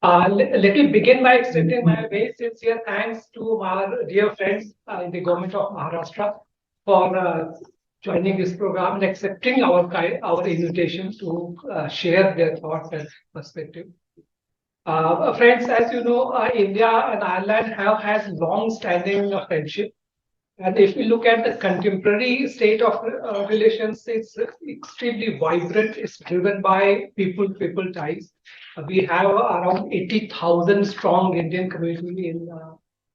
Let me begin by extending my very sincere thanks to our dear friends in the government of Maharashtra for joining this program and accepting our invitation to share their thoughts and perspective. Friends, as you know, India and Ireland have had long-standing friendship. And if we look at the contemporary state of relations, it's extremely vibrant. It's driven by people-people ties. We have around 80,000 strong Indian community in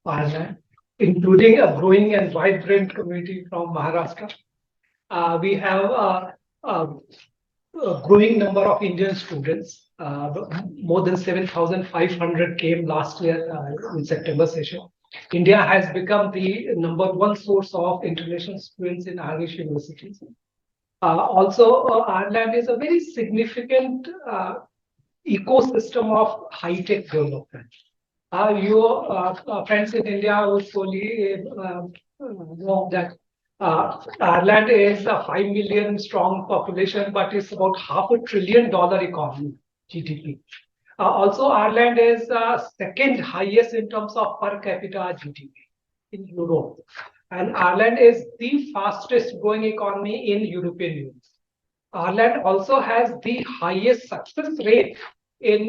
Ireland, including a growing and vibrant community from Maharashtra. We have a growing number of Indian students. More than 7,500 came last year in September session. India has become the number one source of international students in Irish universities. Ireland is a very significant ecosystem of high-tech development. Your friends in India would probably know that Ireland is a 5 million strong population, but it's about $500 billion economy, GDP. Ireland is second highest in terms of per capita GDP in Europe. And Ireland is the fastest growing economy in European Union. Ireland also has the highest success rate in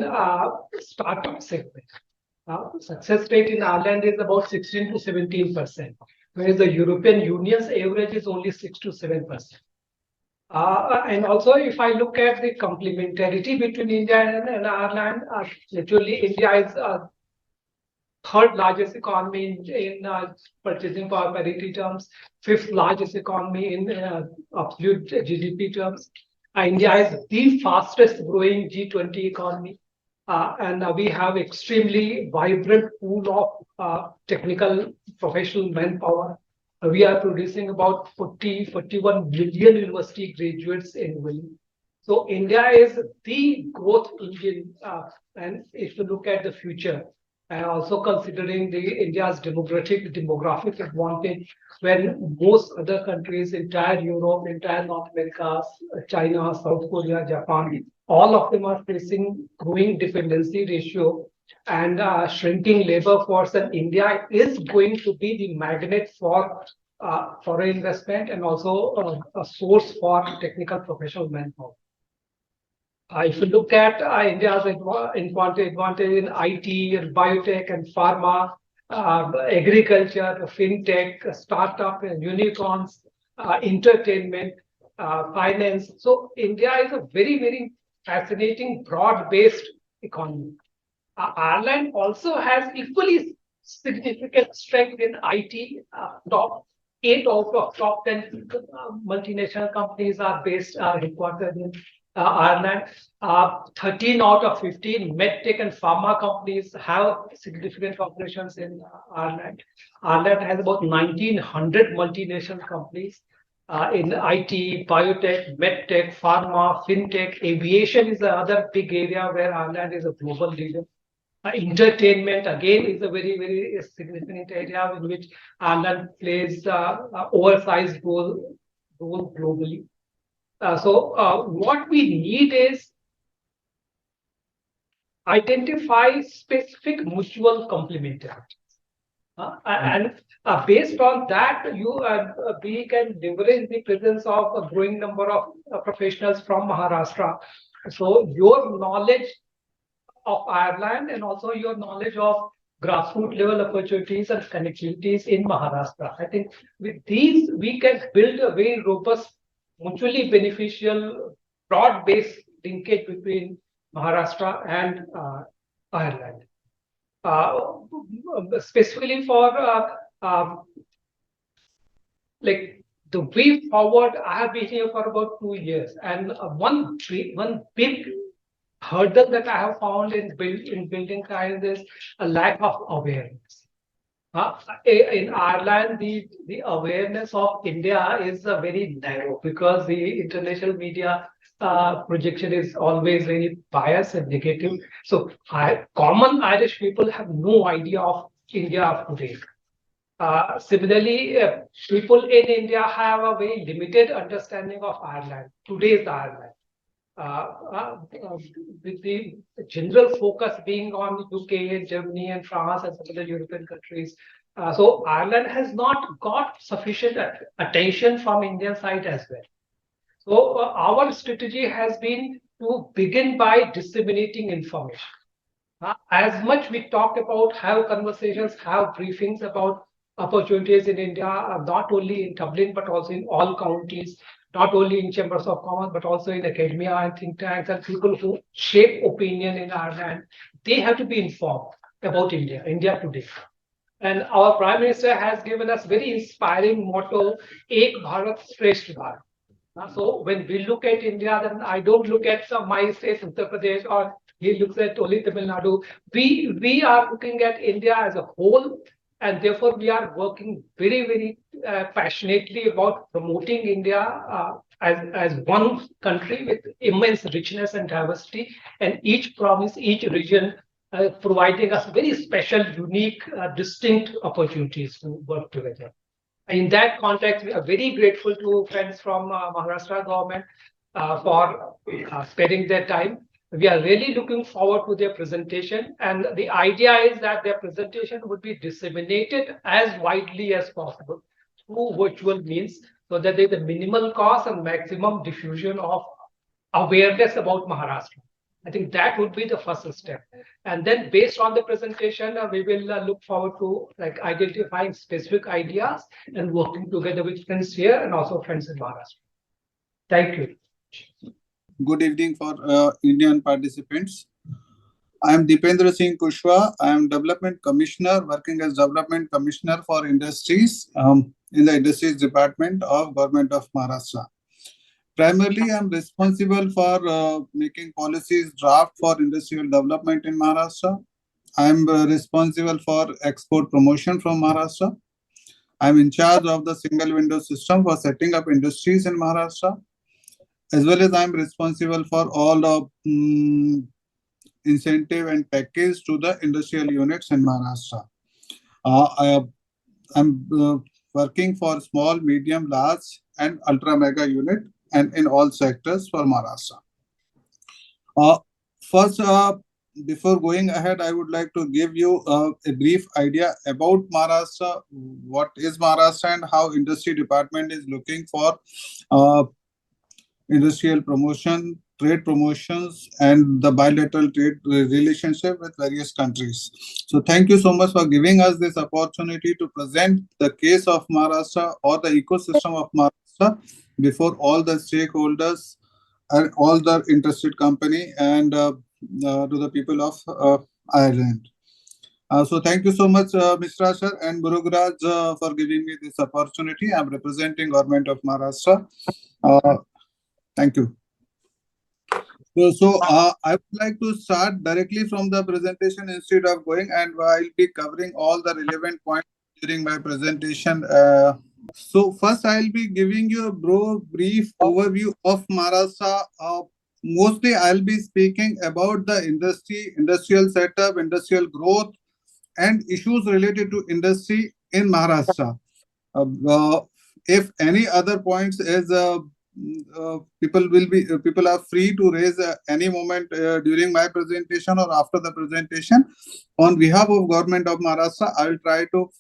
startup segment. Success rate in Ireland is about 16 to 17%, whereas the European Union's average is only 6 to 7%. And also, if I look at the complementarity between India and Ireland, literally India is third largest economy in purchasing power parity terms, fifth largest economy in absolute GDP terms. India is the fastest growing G20 economy. And we have extremely vibrant pool of technical professional manpower. We are producing about 41 million university graduates annually. So India is the growth engine. And if you look at the future, and also considering India's demographic advantage, when most other countries, entire Europe, entire North America, China, South Korea, Japan, all of them are facing growing dependency ratio and shrinking labor force, and India is going to be the magnet for foreign investment and also a source for technical professional manpower. If you look at India's advantage in IT, and biotech, and pharma, agriculture, fintech, startup, and unicorns, entertainment, finance. So India is a very, very fascinating, broad-based economy. Ireland also has equally significant strength in IT. Top 8 out of top 10 multinational companies are headquartered in Ireland. 13 out of 15 medtech and pharma companies have significant operations in Ireland. Ireland has about 1,900 multinational companies in IT, biotech, medtech, pharma, fintech. Aviation is the other big area where Ireland is a global leader. Entertainment again is a very, very significant area in which Ireland plays oversized role globally. So what we need is identify specific mutual complementarities. And based on that, we can leverage the presence of a growing number of professionals from Maharashtra. So your knowledge of Ireland and also your knowledge of grassroots level opportunities and connectivities in Maharashtra. I think with these, we can build a very robust, mutually beneficial, broad-based linkage between Maharashtra and Ireland. Specifically for like the way forward, I have been here for about 2 years, and one big hurdle that I have found in building ties is a lack of awareness. In Ireland, the awareness of India is very narrow because the international media projection is always very biased and negative. So common Irish people have no idea of India today. Similarly, people in India have a very limited understanding of Ireland, today's Ireland. with the general focus being on UK, Germany, and France, and some other European countries. So Ireland has not got sufficient attention from Indian side as well. So our strategy has been to begin by disseminating information. As much we talk about, have conversations, have briefings about opportunities in India, not only in Dublin, but also in all counties, not only in chambers of commerce, but also in academia and think tanks and people who shape opinion in Ireland. They have to be informed about India, India today. And our Prime Minister has given us very inspiring motto, Ek Bharat Shresth Bharat. So when we look at India, then I don't look at some my state, Uttar Pradesh, or he looks at only Tamil Nadu. We are looking at India as a whole, and therefore we are working very passionately about promoting India as one country with immense richness and diversity, and each province, each region providing us very special, unique, distinct opportunities to work together. In that context, we are very grateful to friends from Maharashtra government for sparing their time. We are really looking forward to their presentation, and the idea is that their presentation would be disseminated as widely as possible through virtual means, so that there is a minimal cost and maximum diffusion of awareness about Maharashtra. I think that would be the first step. And then based on the presentation, we will look forward to like identifying specific ideas and working together with friends here and also friends in Maharashtra. Thank you. Good evening for Indian participants. I am Deependra Singh Kushwa. I am Development Commissioner, working as Development Commissioner for Industries in the Industries Department of Government of Maharashtra. Primarily, I am responsible for making policies draft for industrial development in Maharashtra. I am responsible for export promotion from Maharashtra. I am in charge of the single window system for setting up industries in Maharashtra, as well as I am responsible for all the incentive and package to the industrial units in Maharashtra. I am working for small, medium, large, and ultra mega unit, and in all sectors for Maharashtra. First, before going ahead, I would like to give you a brief idea about Maharashtra, what is Maharashtra, and how industry department is looking for industrial promotion, trade promotions, and the bilateral trade relationship with various countries. So thank you so much for giving us this opportunity to present the case of Maharashtra or the ecosystem of Maharashtra before all the stakeholders and all the interested company and to the people of Ireland. So thank you so much, Mr. Asher and Murugaraj, for giving me this opportunity. I'm representing Government of Maharashtra. Thank you. So I would like to start directly from the presentation instead of going, and I'll be covering all the relevant points during my presentation. So first, I'll be giving you a brief overview of Maharashtra. Mostly, I'll be speaking about the industry, industrial setup, industrial growth, and issues related to industry in Maharashtra. If any other points is people are free to raise any moment during my presentation or after the presentation. On behalf of Government of Maharashtra, I will try to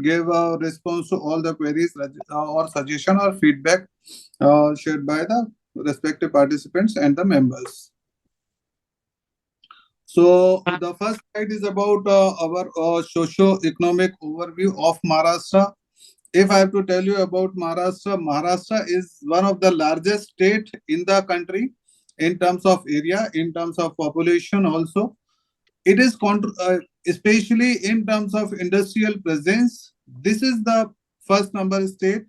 give a response to all the queries or suggestion or feedback shared by the respective participants and the members. So the first slide is about our socio-economic overview of Maharashtra. If I have to tell you about Maharashtra, Maharashtra is one of the largest state in the country in terms of area, in terms of population also. It is especially in terms of industrial presence. This is the first number state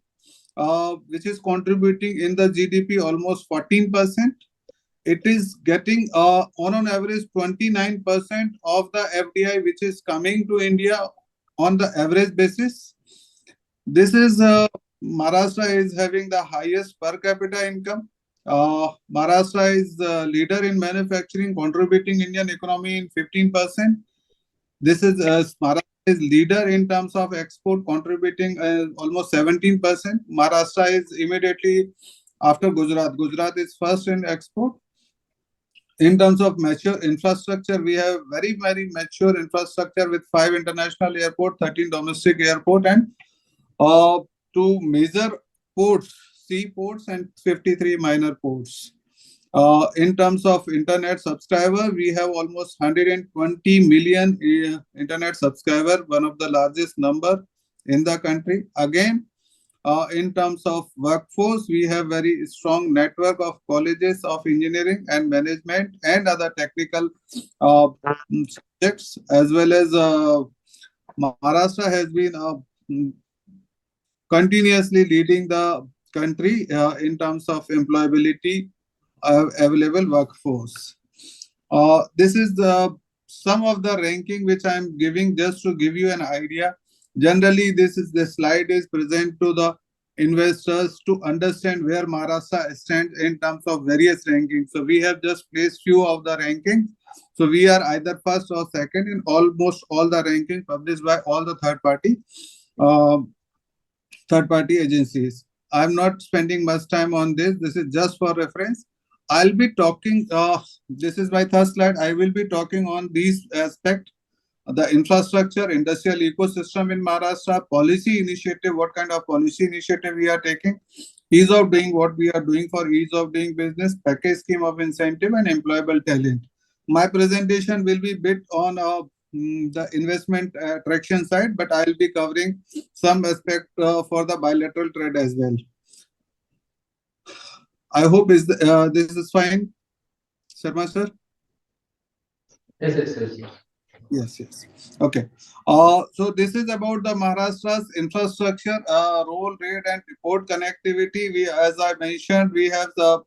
which is contributing in the GDP almost 14%. It is getting on an average 29% of the FDI which is coming to India on the average basis. This is Maharashtra is having the highest per capita income. Maharashtra is the leader in manufacturing, contributing Indian economy in 15%. This is Maharashtra is leader in terms of export, contributing almost 17%. Maharashtra is immediately after Gujarat. Gujarat is first in export. In terms of mature infrastructure, we have very mature infrastructure with 5 international airport, 13 domestic airport, and uh, two major ports, sea ports, and 53 minor ports. In terms of internet subscriber, we have almost 120 million internet subscriber, one of the largest number in the country. Again, in terms of workforce, we have very strong network of colleges of engineering and management and other technical uh, subjects, as well as Maharashtra has been continuously leading the country in terms of employability available workforce. This is the some of the ranking which I am giving just to give you an idea. Generally, the slide is present to the investors to understand where Maharashtra stands in terms of various rankings. So we have just placed few of the rankings. So we are either first or second in almost all the rankings published by all the uh, third party agencies. I'm not spending much time on this. This is just for reference. I'll be talking, this is my third slide. I will be talking on these aspects, the infrastructure, industrial ecosystem in Maharashtra, policy initiative, what kind of policy initiative we are taking, ease of doing what we are doing for ease of doing business, package scheme of incentive, and employable talent. My presentation will be bit on the investment attraction side, but I'll be covering some aspect for the bilateral trade as well. I hope this is fine, Sharma sir. Yes. Yes. Okay. So this is about the Maharashtra's infrastructure, role, rate, and report connectivity. As I mentioned, we have the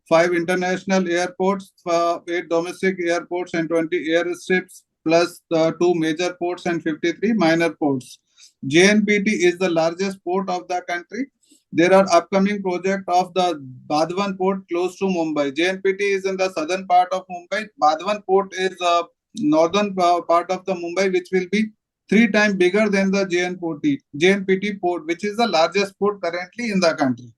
5 international airports, 8 domestic airports, and 20 airstrips, plus the 2 major ports and 53 minor ports. JNPT is the largest port of the country. There are upcoming project of the Badwan port close to Mumbai. JNPT is in the southern part of Mumbai. Badwan port is northern part of the Mumbai, which will be 3 times bigger than the JNPT port, which is the largest port currently in the country.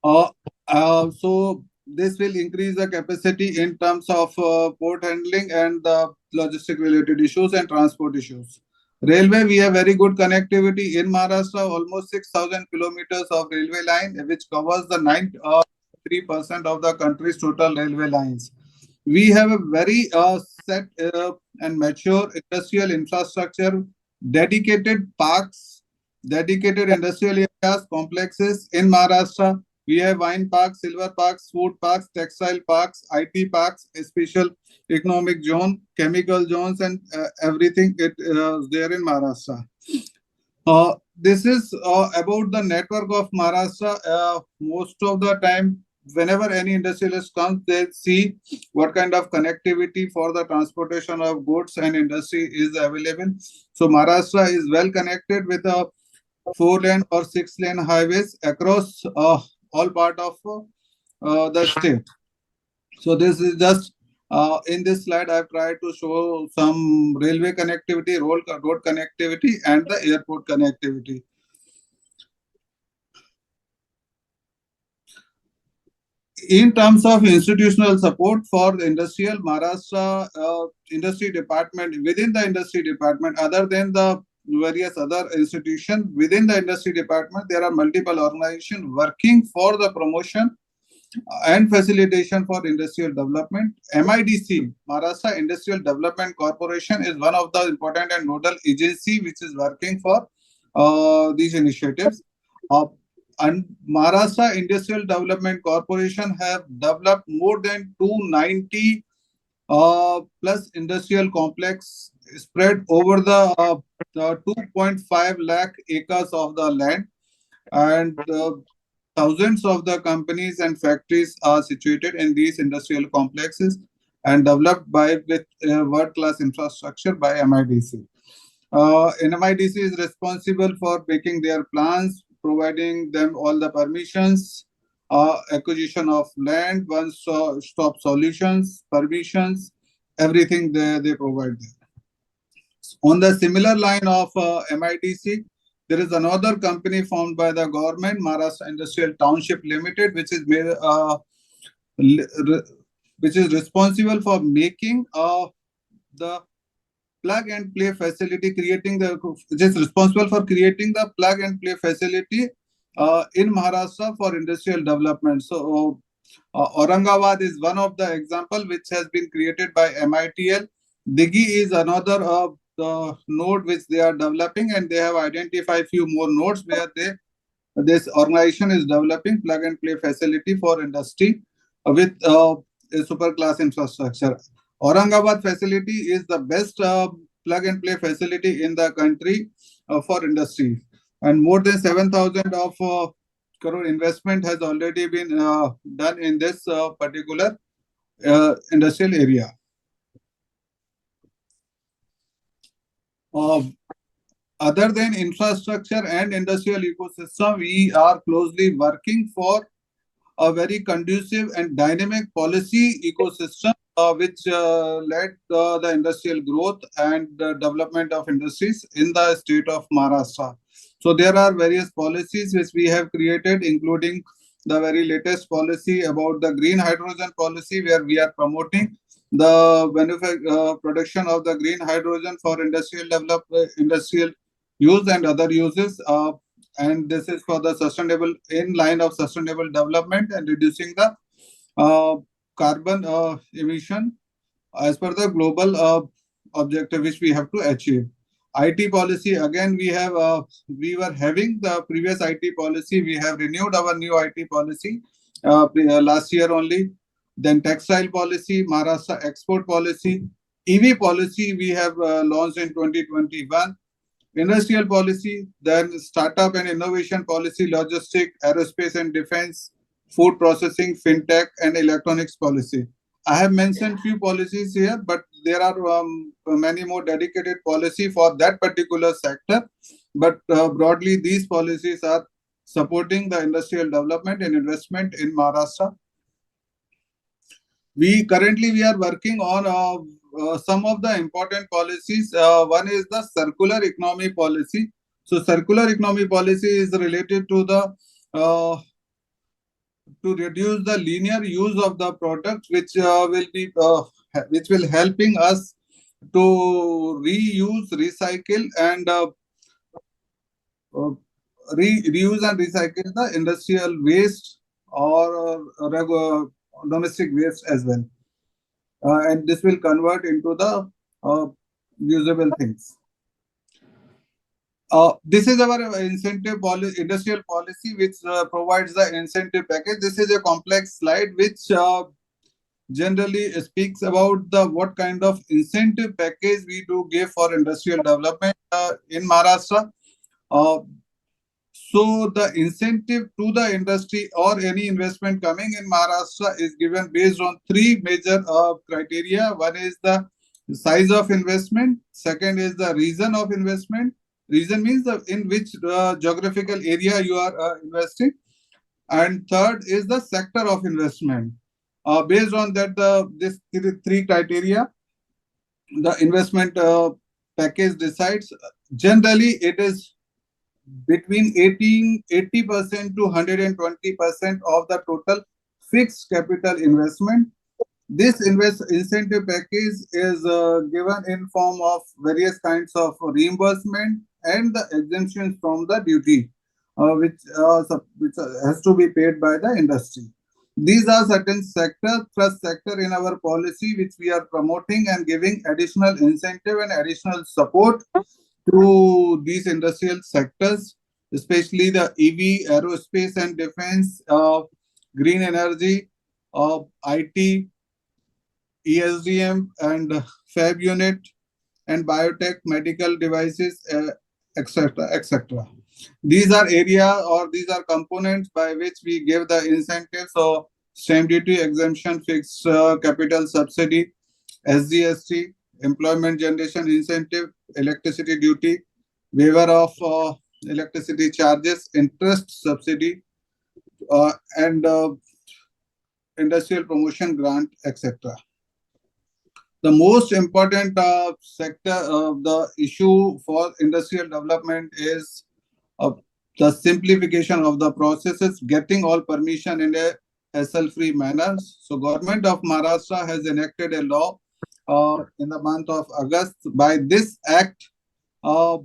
So this will increase the capacity in terms of port handling and the logistic related issues and transport issues. Railway, we have very good connectivity in Maharashtra, almost 6,000 kilometers of railway line, which covers the 93% of the country's total railway lines. We have a very set and mature industrial infrastructure, dedicated parks, dedicated industrial areas, complexes in Maharashtra. We have wine parks, silver parks, food parks, textile parks, IT parks, a special economic zone, chemical zones, and everything there in Maharashtra. This is about the network of Maharashtra. Most of the time, whenever any industrialist comes, they see what kind of connectivity for the transportation of goods and industry is available. So Maharashtra is well connected with a 4-lane or 6-lane highways across all part of the state. So this is just in this slide I've tried to show some railway connectivity, road connectivity, and the airport connectivity. In terms of institutional support for the industrial, Maharashtra industry department, within the industry department, other than the various other institutions within the industry department, there are multiple organizations working for the promotion and facilitation for industrial development. MIDC, Maharashtra Industrial Development Corporation, is one of the important and nodal agency which is working for these initiatives. And Maharashtra Industrial Development Corporation have developed more than 290 plus industrial complex spread over the 2.5 lakh acres of the land, and thousands of the companies and factories are situated in these industrial complexes and developed by with world-class infrastructure by MIDC. MIDC is responsible for making their plans, providing them all the permissions, acquisition of land, one-stop solutions, permissions, everything they provide there. On the similar line of MIDC, there is another company formed by the government, Maharashtra Industrial Township Limited, which is which is responsible for making the plug and play facility, which is responsible for creating the plug and play facility in Maharashtra for industrial development. So Aurangabad is one of the example which has been created by MITL. Digi is another the node which they are developing, and they have identified few more nodes where this organization is developing plug and play facility for industry with a super class infrastructure. Aurangabad facility is the best plug and play facility in the country for industry, and more than 7,000 of crore investment has already been done in this particular industrial area. Other than infrastructure and industrial ecosystem, we are closely working for a very conducive and dynamic policy ecosystem which led the industrial growth and development of industries in the state of Maharashtra. So there are various policies which we have created, including the very latest policy about the green hydrogen policy, where we are promoting the production of the green hydrogen for industrial use and other uses. And this is for the sustainable, in line of sustainable development and reducing the carbon emission as per the global objective which we have to achieve. IT policy, again, we were having the previous IT policy. We have renewed our new IT policy last year only. Then textile policy, Maharashtra export policy, EV policy we have launched in 2021. Industrial policy, then startup and innovation policy, logistic, aerospace and defense, food processing, fintech, and electronics policy. I have mentioned few policies here, but there are many more dedicated policy for that particular sector. But broadly, these policies are supporting the industrial development and investment in Maharashtra. We are working on some of the important policies. One is the circular economy policy. So circular economy policy is related to the to reduce the linear use of the product, which will helping us to reuse, recycle, and reuse and recycle the industrial waste or domestic waste as well. And this will convert into the usable things. This is our incentive policy, industrial policy, which provides the incentive package. This is a complex slide which generally speaks about the what kind of incentive package we do give for industrial development in Maharashtra. So the incentive to the industry or any investment coming in Maharashtra is given based on three major criteria. One is the size of investment. Second is the region of investment. Region means in which geographical area you are investing. And third is the sector of investment. Based on that, this three criteria, the investment package decides. Generally, it is between 80% to 120% of the total fixed capital investment. This incentive package is given in form of various kinds of reimbursement and the exemptions from the duty, which has to be paid by the industry. These are certain thrust sector in our policy, which we are promoting and giving additional incentive and additional support to these industrial sectors, especially the EV, aerospace and defense, green energy, IT, ESDM and fab unit, and biotech, medical devices, etc., etc. These are these are components by which we give the incentive. So stamp duty exemption, fixed capital subsidy, SGST, employment generation incentive, electricity duty, waiver of electricity charges, interest subsidy, and industrial promotion grant, etc. The most important sector, the issue for industrial development is the simplification of the processes, getting all permission in a hassle-free manner. So Government of Maharashtra has enacted a law in the month of August. By this act, uh,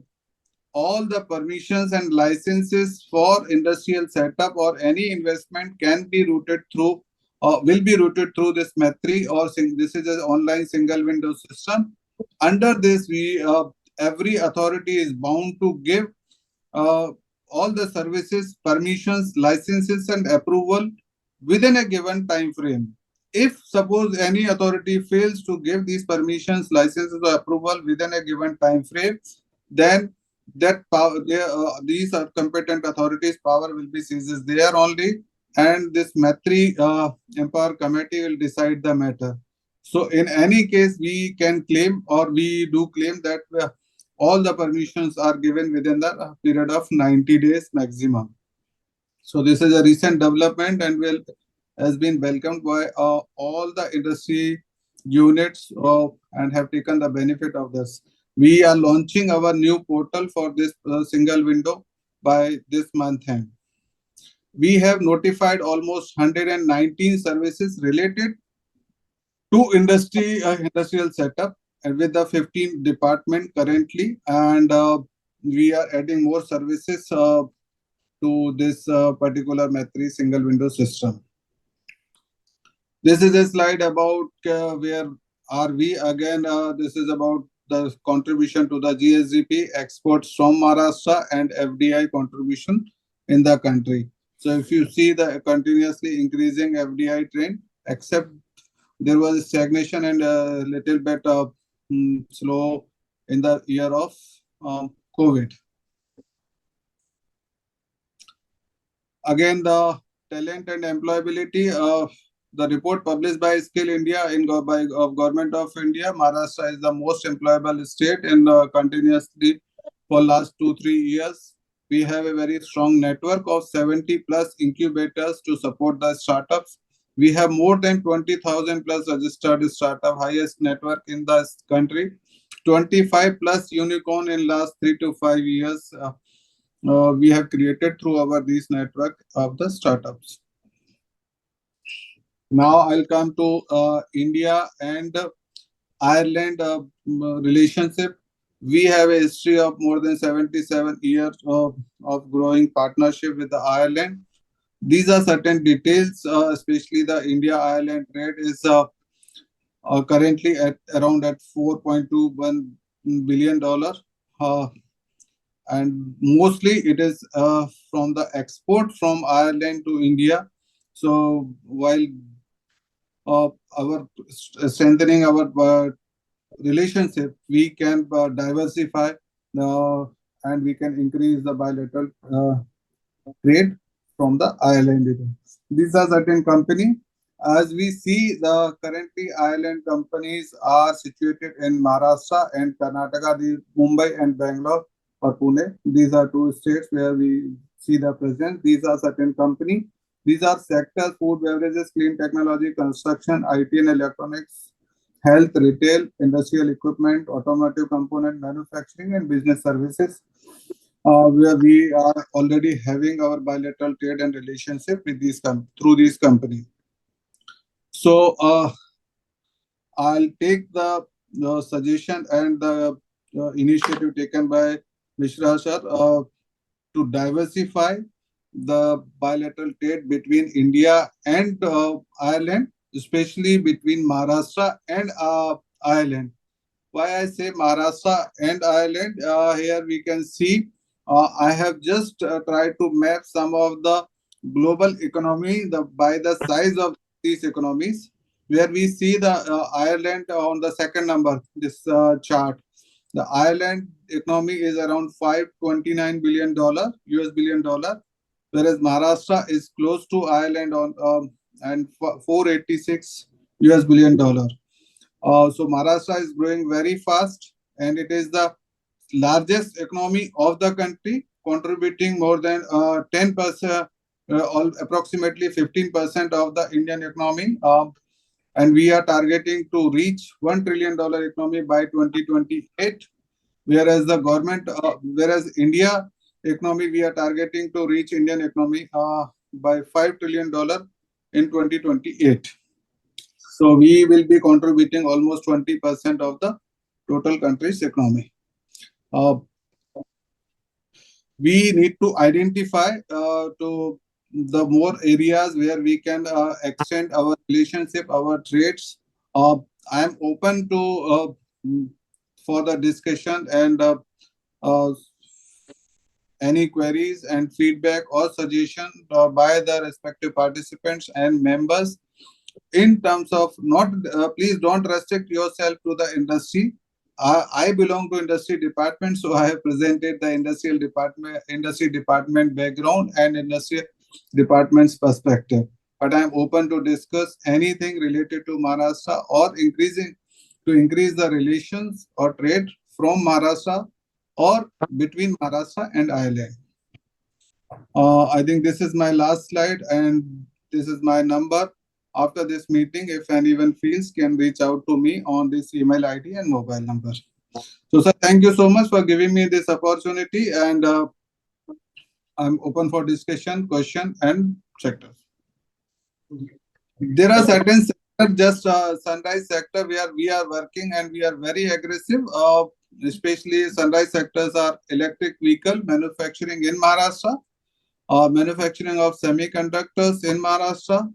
all the permissions and licenses for industrial setup or any investment can be routed through will be routed through this Metri or this is an online single window system. Under this, we every authority is bound to give uh, all the services, permissions, licenses, and approval within a given time frame. If suppose any authority fails to give these permissions, licenses, or approval within a given time frame, then that power, these are competent authorities' power will be seized there only, and this Matri Empower Committee will decide the matter. So, in any case, we can claim or we do claim that all the permissions are given within the period of 90 days maximum. So this is a recent development and will has been welcomed by all the industry units and have taken the benefit of this. We are launching our new portal for this single window by this month end. We have notified almost 119 services related to industrial setup and with the 15 department currently, and we are adding more services to this particular Metri single window system. This is a slide about where are we again. This is about the contribution to the GSDP, exports from Maharashtra, and FDI contribution in the country. So if you see the continuously increasing FDI trend, except there was stagnation and a little bit slow in the year of COVID. Again, the talent and employability. The report published by Skill India by Government of India, Maharashtra is the most employable state in continuously for last 2-3 years. We have a very strong network of 70 plus incubators to support the startups. We have more than 20,000 plus registered startup, highest network in the country. 25 plus unicorn in last 3 to 5 years. We have created through our this network of the startups. Now I'll come to India and Ireland relationship. We have a history of more than 77 years of growing partnership with the Ireland. These are certain details, especially the India-Ireland trade is currently at around at $4.21 billion. And mostly it is from the export from Ireland to India. So while our strengthening our relationship, we can diversify and we can increase the bilateral trade from the Ireland. These are certain company. As we see, the currently Ireland companies are situated in Maharashtra and Karnataka, the Mumbai and Bangalore or Pune. These are two states where we see the presence. These are certain company. These are sectors: food, beverages, clean technology, construction, IT and electronics, health, retail, industrial equipment, automotive component manufacturing, and business services. Where we are already having our bilateral trade and relationship with these through these companies. So I'll take the suggestion and the initiative taken by Mishra sir to diversify the bilateral trade between India and Ireland, especially between Maharashtra and Ireland. Why I say Maharashtra and Ireland? Here we can see I have just tried to map some of the global economy by the size of these economies, where we see the Ireland on the second number, this chart. The Ireland economy is around $529 billion US, whereas Maharashtra is close to Ireland on and 486 US billion. So Maharashtra is growing very fast, and it is the largest economy of the country, contributing more than 10%, approximately 15% of the Indian economy. And we are targeting to reach $1 trillion economy by 2028. Whereas the government, whereas India economy, we are targeting to reach Indian economy by $5 trillion in 2028. So we will be contributing almost 20% of the total country's economy. Uh, we need to identify to the more areas where we can extend our relationship, our trades. I am open to for the discussion and uh, any queries and feedback or suggestion by the respective participants and members in terms of not please don't restrict yourself to the industry. I belong to industry department, so I have presented the industry department background and industry department's perspective. But I am open to discuss anything related to Maharashtra or increase the relations or trade from Maharashtra or between Maharashtra and Ireland. I think this is my last slide and this is my number. After this meeting, if anyone feels, can reach out to me on this email ID and mobile number. So, sir, thank you so much for giving me this opportunity, and I'm open for discussion, question, and sectors. There are certain sectors, just sunrise sector, where we are working and we are very aggressive. Especially sunrise sectors are electric vehicle manufacturing in Maharashtra, manufacturing of semiconductors in Maharashtra,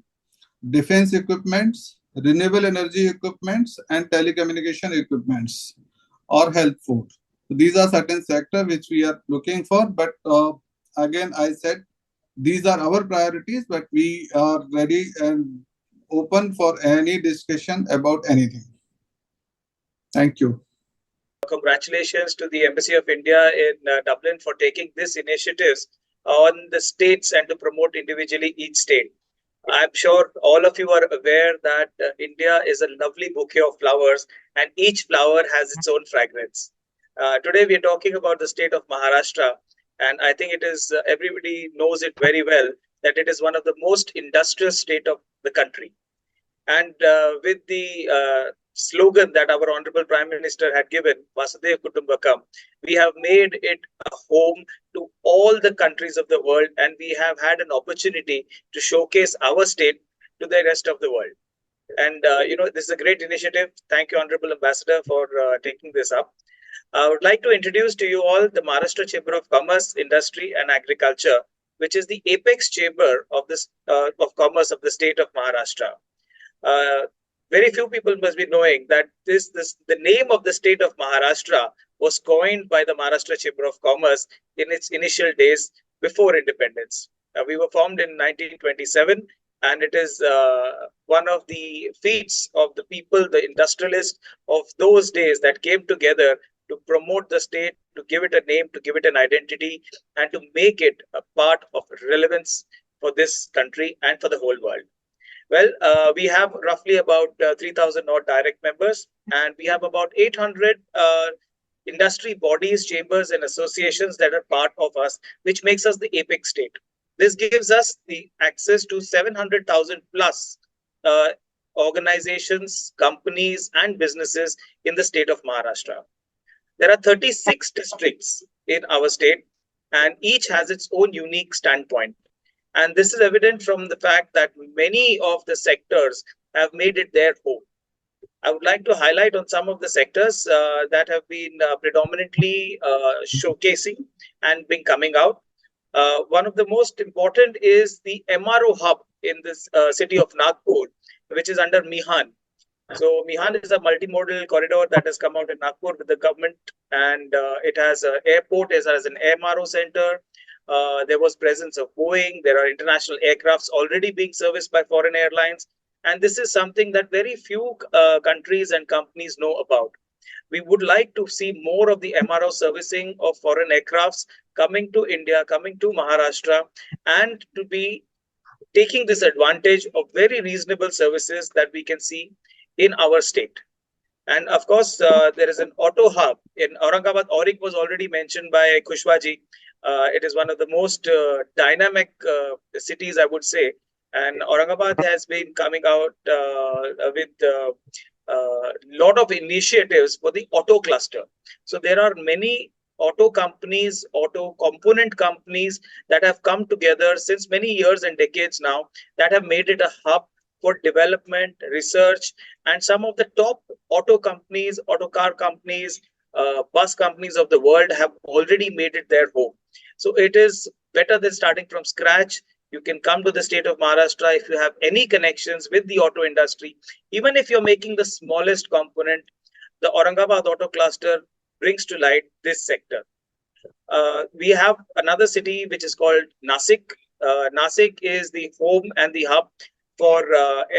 defense equipments, renewable energy equipments, and telecommunication equipments or health food. So these are certain sectors which we are looking for. But again, I said these are our priorities, but we are ready and open for any discussion about anything. Thank you. Congratulations to the Embassy of India in Dublin for taking this initiatives on the states and to promote individually each state. I'm sure all of you are aware that India is a lovely bouquet of flowers and each flower has its own fragrance. Today we are talking about the state of Maharashtra, and I think it is everybody knows it very well that it is one of the most industrious state of the country. And with the slogan that our Honorable Prime Minister had given, Vasudev Kutumbakam, we have made it a home to all the countries of the world, and we have had an opportunity to showcase our state to the rest of the world. And this is a great initiative. Thank you, Honorable Ambassador, for taking this up. I would like to introduce to you all the Maharashtra Chamber of Commerce, Industry and Agriculture, which is the apex chamber of this of commerce of the state of Maharashtra. Very few people must be knowing that the name of the state of Maharashtra was coined by the Maharashtra Chamber of Commerce in its initial days before independence. We were formed in 1927, and it is one of the feats of the people, the industrialists of those days, that came together to promote the state, to give it a name, to give it an identity, and to make it a part of relevance for this country and for the whole world. Well, we have roughly about 3,000 odd direct members, and we have about 800 industry bodies, chambers, and associations that are part of us, which makes us the apex state. This gives us the access to 700,000 plus organizations, companies, and businesses in the state of Maharashtra. There are 36 districts in our state, and each has its own unique standpoint. And this is evident from the fact that many of the sectors have made it their home. I would like to highlight on some of the sectors that have been predominantly showcasing and been coming out. One of the most important is the MRO hub in this city of Nagpur, which is under Mihan. So Mihan is a multimodal corridor that has come out in Nagpur with the government, and it has an airport as an MRO center. There was presence of Boeing. There are international aircrafts already being serviced by foreign airlines. And this is something that very few countries and companies know about. We would like to see more of the MRO servicing of foreign aircrafts coming to India, coming to Maharashtra, and to be taking this advantage of very reasonable services that we can see in our state. And of course, there is an auto hub in Aurangabad. Auric was already mentioned by Kushwaji. It is one of the most dynamic cities, I would say. And Aurangabad has been coming out with a lot of initiatives for the auto cluster. So there are many auto companies, auto component companies that have come together since many years and decades now, that have made it a hub for development, research, and some of the top auto companies, auto car companies, bus companies of the world have already made it their home. So it is better than starting from scratch. You can come to the state of Maharashtra if you have any connections with the auto industry. Even if you're making the smallest component, the Aurangabad auto cluster brings to light this sector. We have another city which is called Nasik. Nasik is the home and the hub for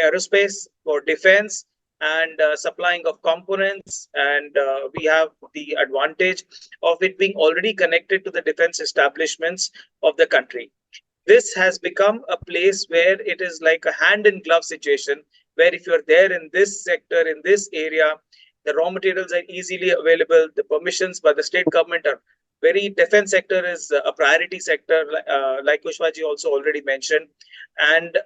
aerospace, for defense, and supplying of components. And we have the advantage of it being already connected to the defense establishments of the country. This has become a place where it is like a hand in glove situation, where if you're there in this sector, in this area, the raw materials are easily available. The permissions by the state government are very, defense sector is a priority sector, like Kushwaji also already mentioned. And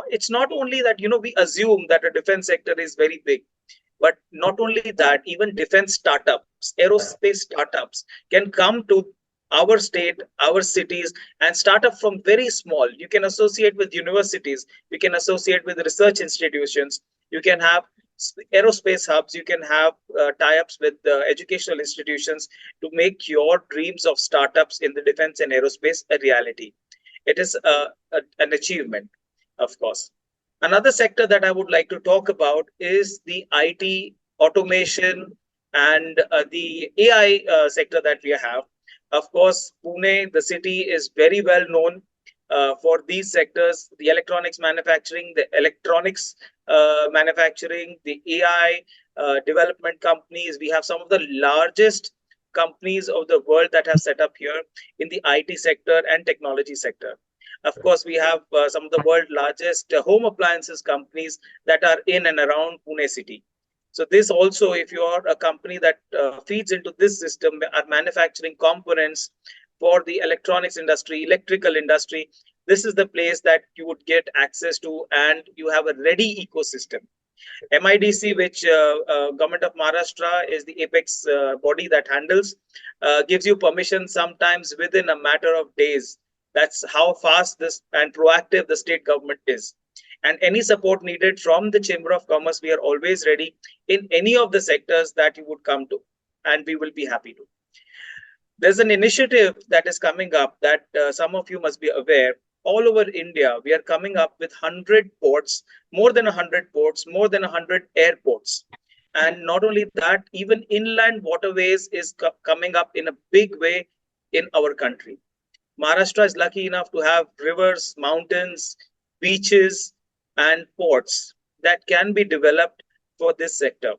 it's not only that, we assume that a defense sector is very big, but not only that, even defense startups, aerospace startups can come to our state, our cities, and start up from very small. You can associate with universities, you can associate with research institutions, you can have aerospace hubs, you can have tie-ups with educational institutions to make your dreams of startups in the defense and aerospace a reality. It is an achievement, of course. Another sector that I would like to talk about is the IT, automation, and the AI sector that we have. Of course, Pune, the city, is very well known for these sectors: the electronics manufacturing, the electronics manufacturing, the AI development companies. We have some of the largest companies of the world that have set up here in the IT sector and technology sector. Of course, we have some of the world's largest home appliances companies that are in and around Pune city. So this also, if you are a company that feeds into this system, are manufacturing components for the electronics industry, electrical industry, this is the place that you would get access to, and you have a ready ecosystem. MIDC, which Government of Maharashtra is the apex body that handles, gives you permission sometimes within a matter of days. That's how fast this and proactive the state government is. And any support needed from the Chamber of Commerce, we are always ready in any of the sectors that you would come to, and we will be happy to. There's an initiative that is coming up that some of you must be aware. All over India, we are coming up with 100 ports, more than 100 ports, more than 100 airports. And not only that, even inland waterways is coming up in a big way in our country. Maharashtra is lucky enough to have rivers, mountains, beaches, and ports that can be developed for this sector.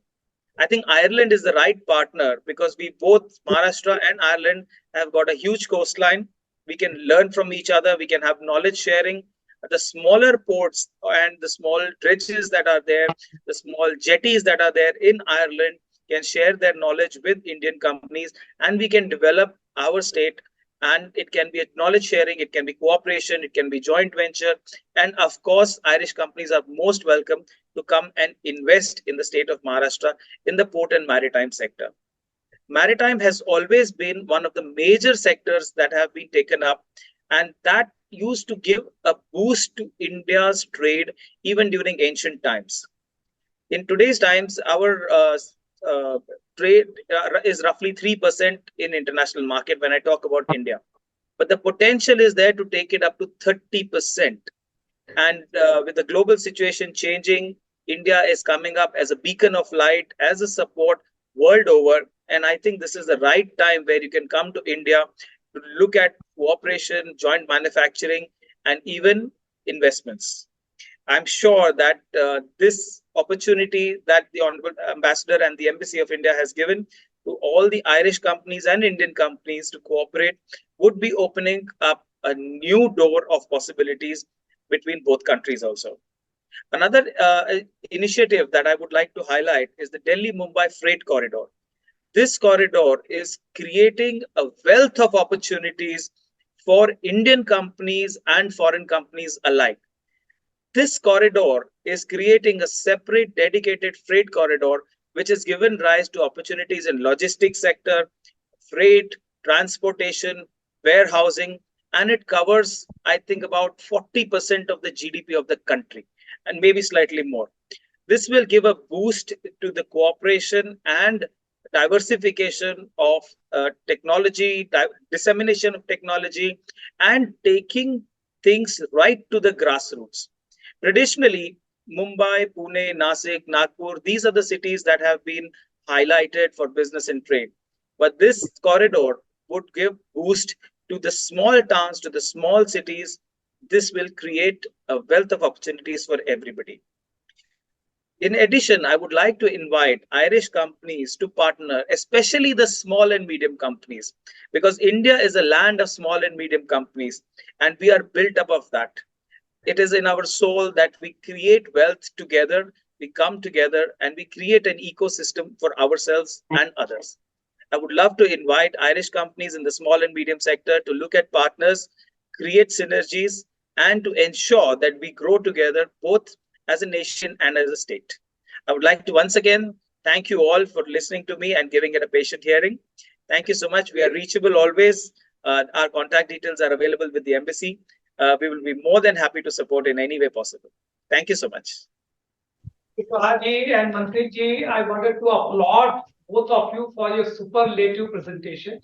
I think Ireland is the right partner because we both, Maharashtra and Ireland, have got a huge coastline. We can learn from each other. We can have knowledge sharing. The smaller ports and the small dredges that are there, the small jetties that are there in Ireland can share their knowledge with Indian companies, and we can develop our state. And it can be knowledge sharing, it can be cooperation, it can be joint venture. And of course, Irish companies are most welcome to come and invest in the state of Maharashtra in the port and maritime sector. Maritime has always been one of the major sectors that have been taken up, and that used to give a boost to India's trade even during ancient times. In today's times, our trade is roughly 3% in international market when I talk about India. But the potential is there to take it up to 30%. And with the global situation changing, India is coming up as a beacon of light, as a support world over. And I think this is the right time where you can come to India to look at cooperation, joint manufacturing, and even investments. I'm sure that this opportunity that the Honorable Ambassador and the Embassy of India has given to all the Irish companies and Indian companies to cooperate would be opening up a new door of possibilities between both countries also. Another initiative that I would like to highlight is the Delhi-Mumbai Freight Corridor. This corridor is creating a wealth of opportunities for Indian companies and foreign companies alike. This corridor is creating a separate dedicated freight corridor, which has given rise to opportunities in logistics sector, freight, transportation, warehousing, and it covers, I think, about 40% of the GDP of the country, and maybe slightly more. This will give a boost to the cooperation and diversification of technology, dissemination of technology, and taking things right to the grassroots. Traditionally, Mumbai, Pune, Nasik, Nagpur, these are the cities that have been highlighted for business and trade. But this corridor would give boost to the small towns, to the small cities. This will create a wealth of opportunities for everybody. In addition, I would like to invite Irish companies to partner, especially the small and medium companies, because India is a land of small and medium companies, and we are built up of that. It is in our soul that we create wealth together, we come together, and we create an ecosystem for ourselves and others. I would love to invite Irish companies in the small and medium sector to look at partners, create synergies, and to ensure that we grow together both as a nation and as a state. I would like to once again thank you all for listening to me and giving it a patient hearing. Thank you so much. We are reachable always. Our contact details are available with the embassy. We will be more than happy to support in any way possible. Thank you so much. Ji and Mantri Ji, I wanted to applaud both of you for your superlative presentation.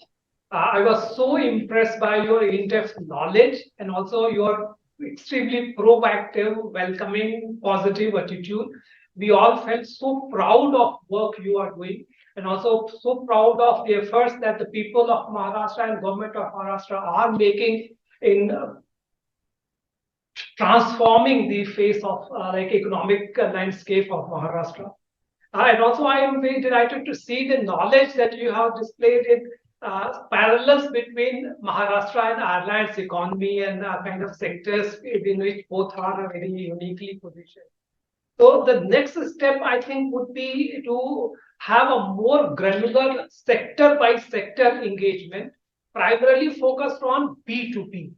I was so impressed by your in-depth knowledge and also your extremely proactive, welcoming, positive attitude. We all felt so proud of work you are doing and also so proud of the efforts that the people of Maharashtra and government of Maharashtra are making in transforming the face of economic landscape of Maharashtra. And also I am very delighted to see the knowledge that you have displayed in parallels between Maharashtra and Ireland's economy and kind of sectors in which both are very uniquely positioned. So the next step, I think, would be to have a more granular sector by sector engagement, primarily focused on B2B.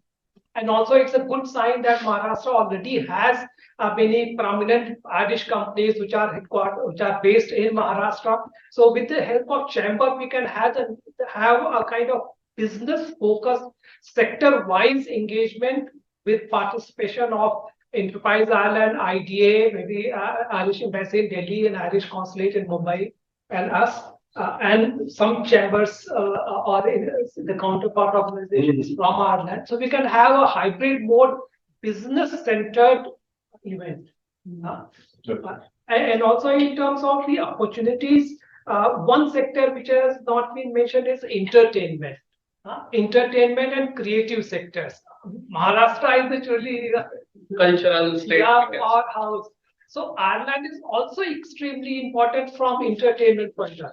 And also it's a good sign that Maharashtra already has many prominent Irish companies which are headquartered, which are based in Maharashtra. So with the help of Chamber, we can have a kind of business-focused sector-wise engagement with participation of Enterprise Ireland, IDA, maybe Irish Embassy in Delhi and Irish Consulate in Mumbai, and us. And some chambers or the counterpart organizations from Ireland. So we can have a hybrid mode, business-centered event. And also in terms of the opportunities, one sector which has not been mentioned is entertainment. Entertainment and creative sectors. Maharashtra is really cultural state. Powerhouse. So Ireland is also extremely important from entertainment point of view.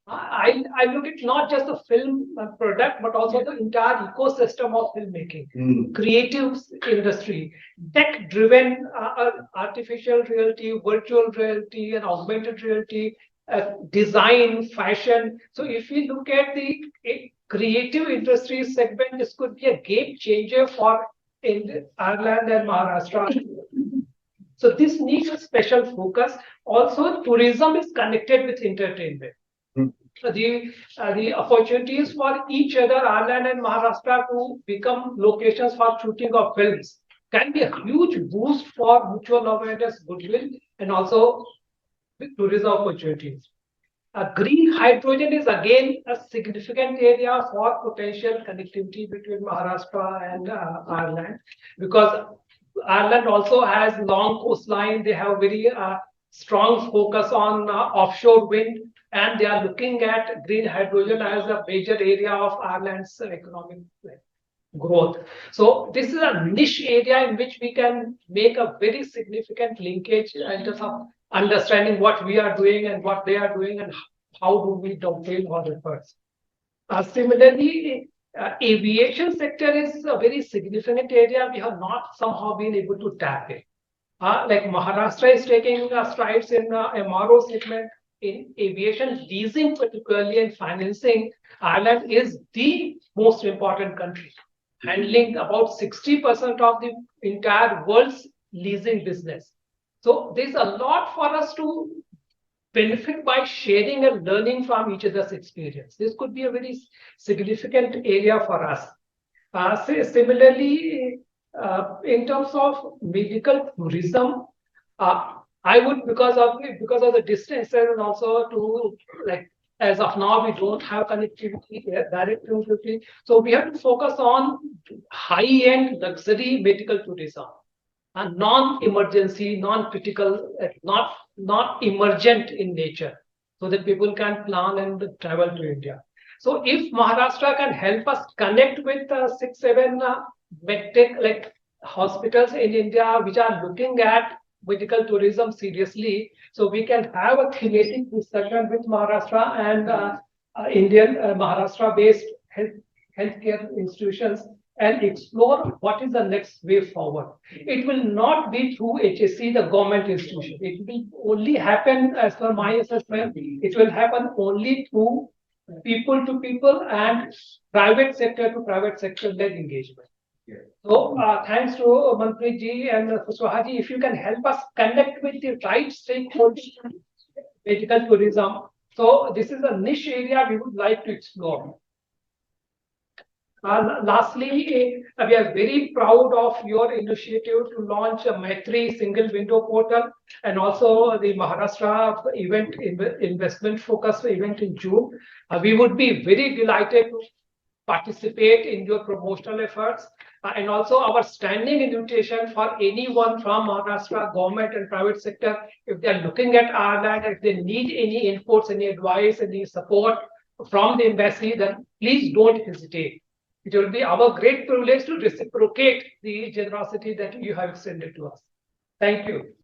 I look at not just the film product, but also the entire ecosystem of filmmaking, creative industry, tech-driven artificial reality, virtual reality, and augmented reality, design, fashion. So if you look at the creative industry segment, this could be a game changer for Ireland and Maharashtra. So this needs a special focus. Also, tourism is connected with entertainment. The opportunities for each other, Ireland and Maharashtra, to become locations for shooting of films can be a huge boost for mutual awareness, goodwill, and also tourism opportunities. Green hydrogen is again a significant area for potential connectivity between Maharashtra and Ireland, because Ireland also has long coastline. They have very strong focus on offshore wind, and they are looking at green hydrogen as a major area of Ireland's economic growth. So this is a niche area in which we can make a very significant linkage in terms of understanding what we are doing and what they are doing and how do we dovetail our efforts. Similarly, aviation sector is a very significant area we have not somehow been able to tap it. Like Maharashtra is taking strides in MRO segment, in aviation leasing particularly and financing. Ireland is the most important country, handling about 60% of the entire world's leasing business. So there's a lot for us to benefit by sharing and learning from each other's experience. This could be a very significant area for us. Similarly, in terms of medical tourism, I would, because of the distances, and also to, like, as of now we don't have connectivity, direct connectivity, so we have to focus on high-end luxury medical tourism and non-emergency, non-critical, not emergent in nature, so that people can plan and travel to India. So if Maharashtra can help us connect with 6-7 medtech like hospitals in India which are looking at medical tourism seriously, so we can have a thematic discussion with Maharashtra and Indian Maharashtra-based healthcare institutions and explore what is the next way forward. It will not be through HSC, the government institution. It will only happen, as per my assessment, it will happen only through people to people and private sector to private sector led engagement. So thanks to Manpreet ji and Kushwaha ji, if you can help us connect with the right stakeholders, medical tourism. So this is a niche area we would like to explore. Lastly, we are very proud of your initiative to launch a Maitri single window portal and also the Maharashtra event, investment focus event in June. We would be very delighted to participate in your promotional efforts and also our standing invitation for anyone from Maharashtra government and private sector. If they are looking at our land, if they need any inputs, any advice, any support from the embassy, then please don't hesitate. It will be our great privilege to reciprocate the generosity that you have extended to us. Thank you.